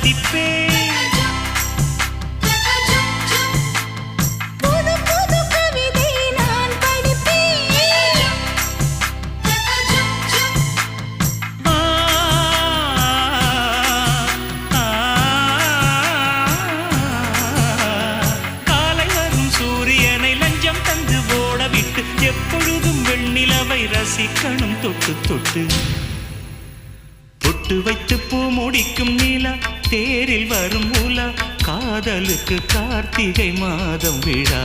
மதிப்பேன். எப்பொழுதும் வெண்ணிலவை ரசிக்கணும் தொட்டு தொட்டு தொட்டு வைத்து பூ முடிக்கும் நிலா தேரில் வரும் உலா காதலுக்கு கார்த்திகை மாதம் விழா.